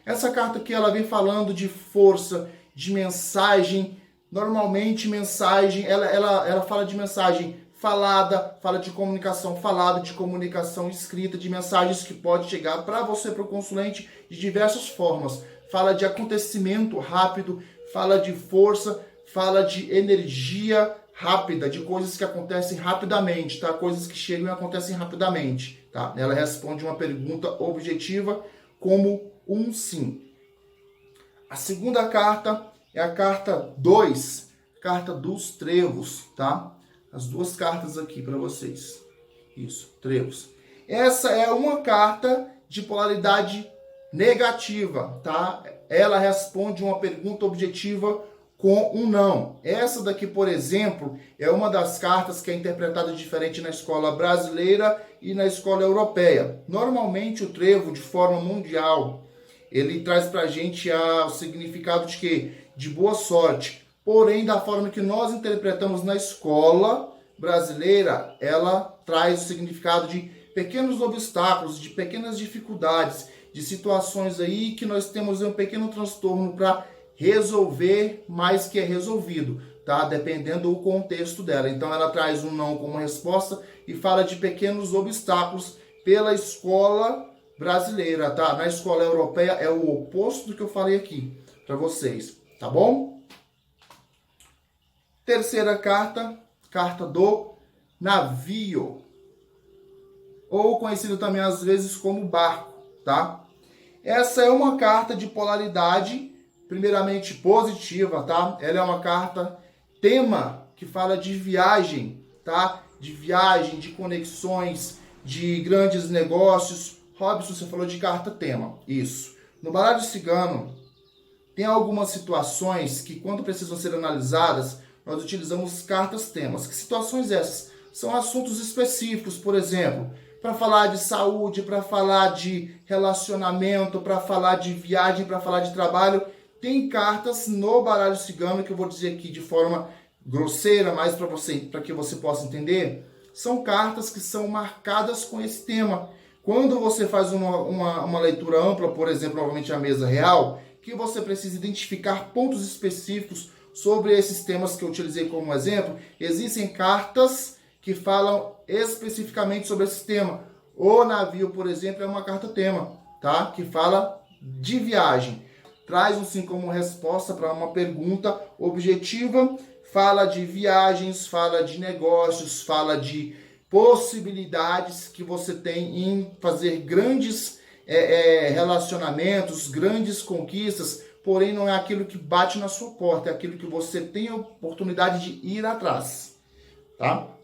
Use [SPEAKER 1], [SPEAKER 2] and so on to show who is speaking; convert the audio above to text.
[SPEAKER 1] Essa carta aqui, ela vem falando de força, de mensagem. Normalmente, mensagem, ela fala de mensagem falada, fala de comunicação falada, de comunicação escrita, de mensagens que pode chegar para você, para o consulente, de diversas formas. Fala de acontecimento rápido, fala de força, fala de energia rápida, de coisas que acontecem rapidamente, tá? Coisas que chegam e acontecem rapidamente, tá? Ela responde uma pergunta objetiva como um sim. A segunda carta é a carta 2, carta dos trevos, tá? As duas cartas aqui para vocês. Isso, trevos. Essa é uma carta de polaridade negativa, tá? Ela responde uma pergunta objetiva com um não. Essa daqui, por exemplo, é uma das cartas que é interpretada diferente na escola brasileira e na escola europeia. Normalmente o trevo, de forma mundial, ele traz para a gente o significado de quê? De boa sorte. Porém, da forma que nós interpretamos na escola brasileira, ela traz o significado de pequenos obstáculos, de pequenas dificuldades, de situações aí que nós temos um pequeno transtorno para resolver, mais que é resolvido, tá? Dependendo do contexto dela. Então ela traz um não como resposta e fala de pequenos obstáculos pela escola brasileira, tá? Na escola europeia é o oposto do que eu falei aqui para vocês, tá bom? Terceira carta, carta do navio, ou conhecido também às vezes como barco, tá? Essa é uma carta de polaridade primeiramente positiva, tá? Ela é uma carta tema que fala de viagem, tá? De viagem, de conexões, de grandes negócios. Robson, você falou de carta tema. Isso. No baralho cigano, tem algumas situações que, quando precisam ser analisadas, nós utilizamos cartas temas. Que situações essas? São assuntos específicos, por exemplo, para falar de saúde, para falar de relacionamento, para falar de viagem, para falar de trabalho. Tem cartas no baralho cigano, que eu vou dizer aqui de forma grosseira, mas para que você possa entender, são cartas que são marcadas com esse tema. Quando você faz uma leitura ampla, por exemplo, novamente a mesa real, que você precisa identificar pontos específicos sobre esses temas que eu utilizei como exemplo, existem cartas que falam especificamente sobre esse tema. O navio, por exemplo, é uma carta tema, tá? Que fala de viagem. Traz um sim como resposta para uma pergunta objetiva, fala de viagens, fala de negócios, fala de possibilidades que você tem em fazer grandes relacionamentos, grandes conquistas, porém não é aquilo que bate na sua porta, é aquilo que você tem a oportunidade de ir atrás, tá?